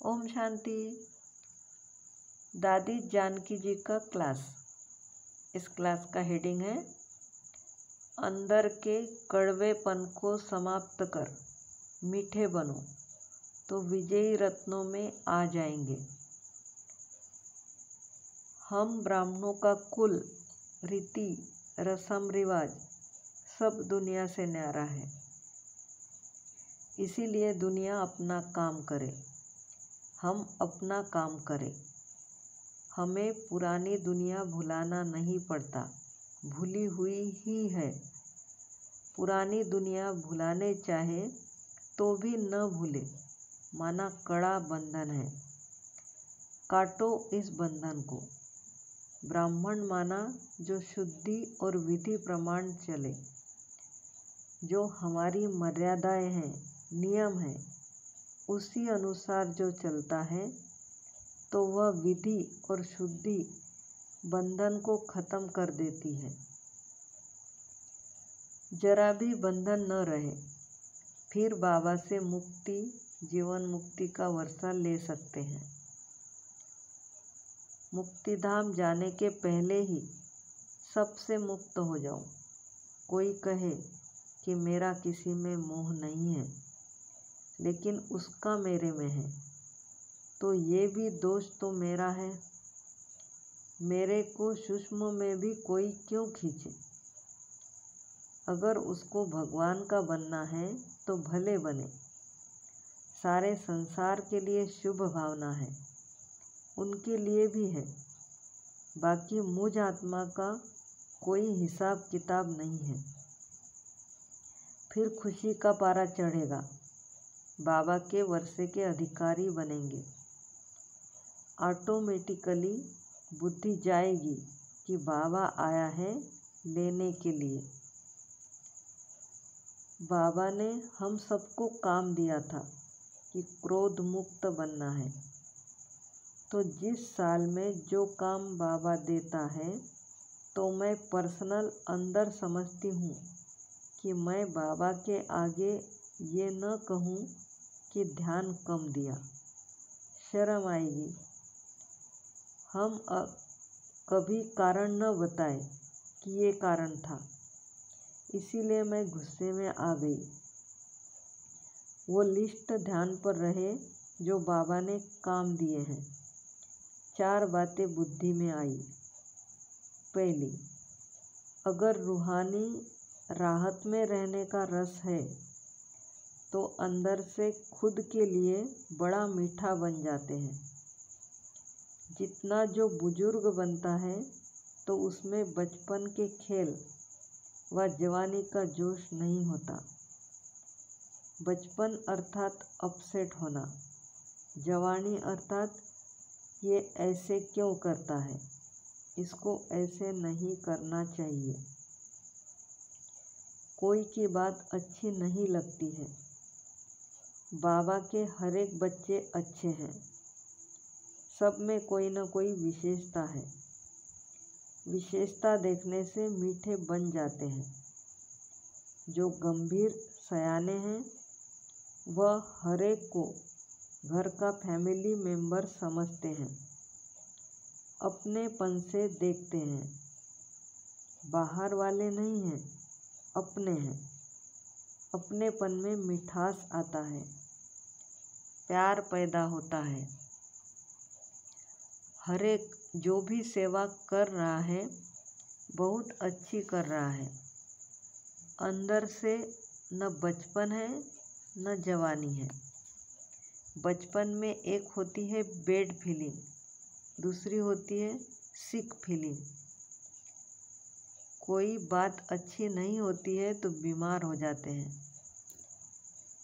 ओम शांति। दादी जानकी जी का क्लास। इस क्लास का हेडिंग है अंदर के कड़वेपन को समाप्त कर मीठे बनो तो विजयी रत्नों में आ जाएंगे। हम ब्राह्मणों का कुल, रीति, रस्म रिवाज सब दुनिया से न्यारा है। इसीलिए दुनिया अपना काम करे, हम अपना काम करें। हमें पुरानी दुनिया भुलाना नहीं पड़ता, भूली हुई ही है। पुरानी दुनिया भुलाने चाहे तो भी न भूले, माना कड़ा बंधन है। काटो इस बंधन को। ब्राह्मण माना जो शुद्धि और विधि प्रमाण चले, जो हमारी मर्यादाएं हैं, नियम है, उसी अनुसार जो चलता है तो वह विधि और शुद्धि बंधन को खत्म कर देती है। जरा भी बंधन न रहे, फिर बाबा से मुक्ति, जीवन मुक्ति का वर्षा ले सकते हैं। मुक्तिधाम जाने के पहले ही सबसे मुक्त हो जाओ। कोई कहे कि मेरा किसी में मोह नहीं है, लेकिन उसका मेरे में है, तो ये भी दोष तो मेरा है। मेरे को सूक्ष्म में भी कोई क्यों खींचे? अगर उसको भगवान का बनना है तो भले बने। सारे संसार के लिए शुभ भावना है, उनके लिए भी है। बाकी मुझ आत्मा का कोई हिसाब किताब नहीं है। फिर खुशी का पारा चढ़ेगा, बाबा के वर्षे के अधिकारी बनेंगे। ऑटोमेटिकली बुद्धि जाएगी कि बाबा आया है लेने के लिए। बाबा ने हम सबको काम दिया था कि क्रोध मुक्त बनना है। तो जिस साल में जो काम बाबा देता है, तो मैं पर्सनल अंदर समझती हूँ कि मैं बाबा के आगे ये न कहूँ कि ध्यान कम दिया, शर्म आएगी। हम कभी कारण न बताए कि ये कारण था, इसीलिए मैं गुस्से में आ गई। वो लिस्ट ध्यान पर रहे जो बाबा ने काम दिए हैं। 4 बातें बुद्धि में आई। पहली, अगर रूहानी राहत में रहने का रस है तो अंदर से खुद के लिए बड़ा मीठा बन जाते हैं। जितना जो बुजुर्ग बनता है तो उसमें बचपन के खेल व जवानी का जोश नहीं होता। बचपन अर्थात अपसेट होना, जवानी अर्थात ये ऐसे क्यों करता है, इसको ऐसे नहीं करना चाहिए। कोई की बात अच्छी नहीं लगती है। बाबा के हर एक बच्चे अच्छे हैं, सब में कोई न कोई विशेषता है। विशेषता देखने से मीठे बन जाते हैं। जो गंभीर सयाने हैं वह हर एक को घर का फैमिली मेंबर समझते हैं, अपनेपन से देखते हैं। बाहर वाले नहीं हैं, अपने हैं। अपनेपन में मिठास आता है, प्यार पैदा होता है। हर एक जो भी सेवा कर रहा है बहुत अच्छी कर रहा है। अंदर से न बचपन है न जवानी है। बचपन में एक होती है बैड फीलिंग, दूसरी होती है सिक फीलिंग। कोई बात अच्छी नहीं होती है तो बीमार हो जाते हैं।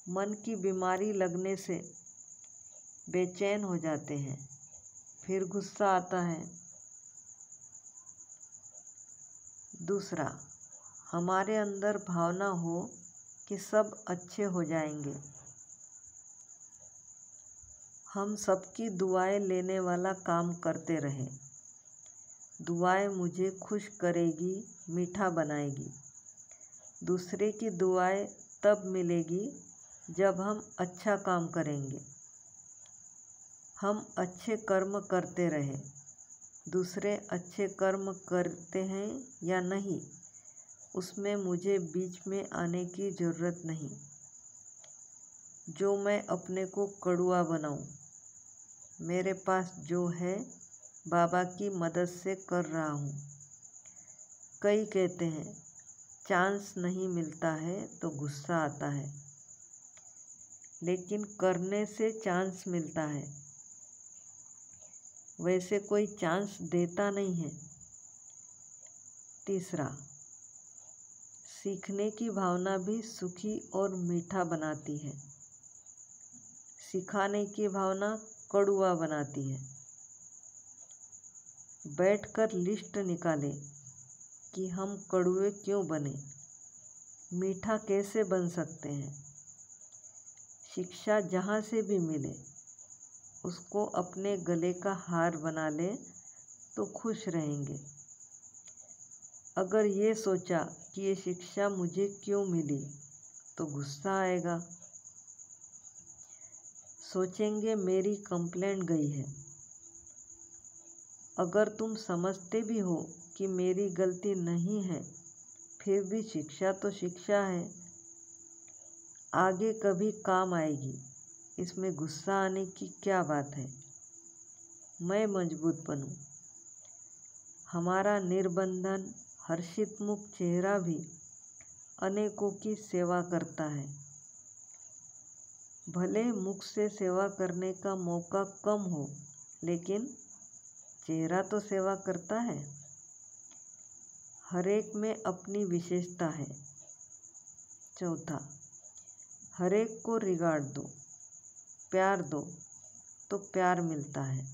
मन की बीमारी लगने से बेचैन हो जाते हैं, फिर गुस्सा आता है। दूसरा, हमारे अंदर भावना हो कि सब अच्छे हो जाएंगे। हम सबकी दुआएं लेने वाला काम करते रहें। दुआएं मुझे खुश करेगी, मीठा बनाएगी। दूसरे की दुआएं तब मिलेगी जब हम अच्छा काम करेंगे। हम अच्छे कर्म करते रहे, दूसरे अच्छे कर्म करते हैं या नहीं, उसमें मुझे बीच में आने की ज़रूरत नहीं। जो मैं अपने को कड़वा बनाऊं, मेरे पास जो है बाबा की मदद से कर रहा हूँ। कई कहते हैं चांस नहीं मिलता है तो गुस्सा आता है, लेकिन करने से चांस मिलता है। वैसे कोई चांस देता नहीं है। तीसरा, सीखने की भावना भी सुखी और मीठा बनाती है, सिखाने की भावना कड़वा बनाती है। बैठकर लिस्ट निकालें कि हम कड़वे क्यों बने, मीठा कैसे बन सकते हैं। शिक्षा जहाँ से भी मिले उसको अपने गले का हार बना ले तो खुश रहेंगे। अगर ये सोचा कि ये शिक्षा मुझे क्यों मिली तो गुस्सा आएगा। सोचेंगे मेरी कंप्लेंट गई है। अगर तुम समझते भी हो कि मेरी गलती नहीं है, फिर भी शिक्षा तो शिक्षा है, आगे कभी काम आएगी, इसमें गुस्सा आने की क्या बात है। मैं मजबूत बनूं। हमारा निर्बंधन हर्षित मुख चेहरा भी अनेकों की सेवा करता है। भले मुख से सेवा करने का मौका कम हो, लेकिन चेहरा तो सेवा करता है। हर एक में अपनी विशेषता है। चौथा, हर एक को रिगार्ड दो, प्यार दो तो प्यार मिलता है।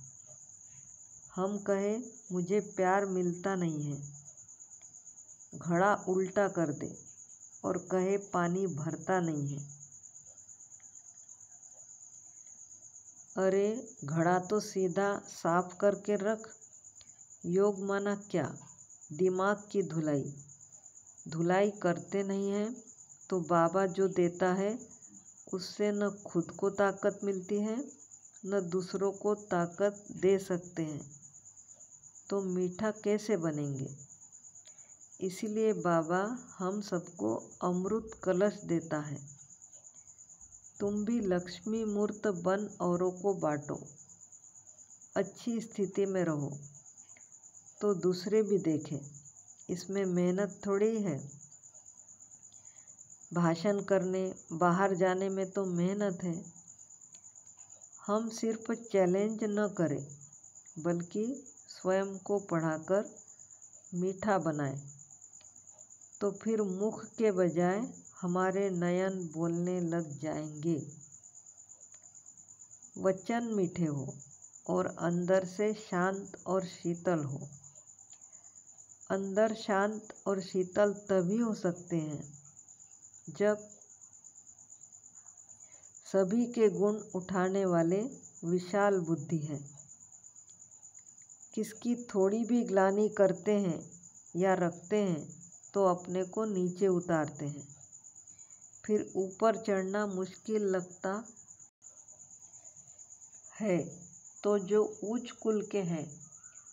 हम कहें मुझे प्यार मिलता नहीं है, घड़ा उल्टा कर दे और कहे पानी भरता नहीं है। अरे घड़ा तो सीधा साफ करके रख। योग माना क्या? दिमाग की धुलाई। धुलाई करते नहीं हैं तो बाबा जो देता है उससे न खुद को ताकत मिलती है न दूसरों को ताकत दे सकते हैं, तो मीठा कैसे बनेंगे। इसीलिए बाबा हम सबको अमृत कलश देता है। तुम भी लक्ष्मी मूर्त बन औरों को बांटो, अच्छी स्थिति में रहो तो दूसरे भी देखें। इसमें मेहनत थोड़ी है। भाषण करने, बाहर जाने में तो मेहनत है। हम सिर्फ चैलेंज न करें, बल्कि स्वयं को पढ़ाकर मीठा बनाएं, तो फिर मुख के बजाय हमारे नयन बोलने लग जाएंगे। वचन मीठे हो और अंदर से शांत और शीतल हो। अंदर शांत और शीतल तभी हो सकते हैं जब सभी के गुण उठाने वाले विशाल बुद्धि है। किसकी थोड़ी भी ग्लानि करते हैं या रखते हैं तो अपने को नीचे उतारते हैं, फिर ऊपर चढ़ना मुश्किल लगता है तो जो उच्च कुल के हैं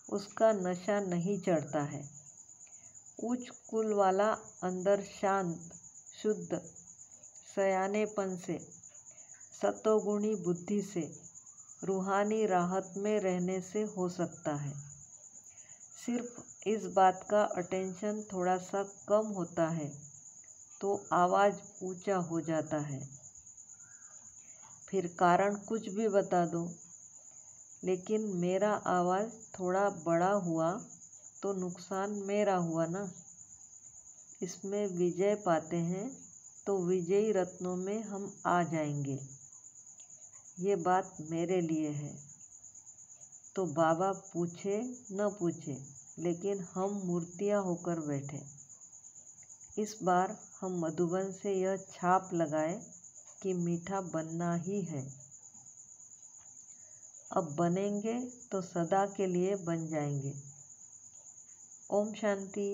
उसका नशा नहीं चढ़ता है। उच्च कुल वाला अंदर शांत, शुद्ध, सयानेपन से, सतोगुणी बुद्धि से, रूहानी राहत में रहने से हो सकता है। सिर्फ इस बात का अटेंशन थोड़ा सा कम होता है तो आवाज़ ऊंचा हो जाता है। फिर कारण कुछ भी बता दो, लेकिन मेरा आवाज़ थोड़ा बड़ा हुआ तो नुकसान मेरा हुआ ना। इसमें विजय पाते हैं तो विजयी रत्नों में हम आ जाएंगे। ये बात मेरे लिए है। तो बाबा पूछे न पूछे, लेकिन हम मूर्तियाँ होकर बैठे। इस बार हम मधुबन से यह छाप लगाए कि मीठा बनना ही है। अब बनेंगे तो सदा के लिए बन जाएंगे। ओम शांति।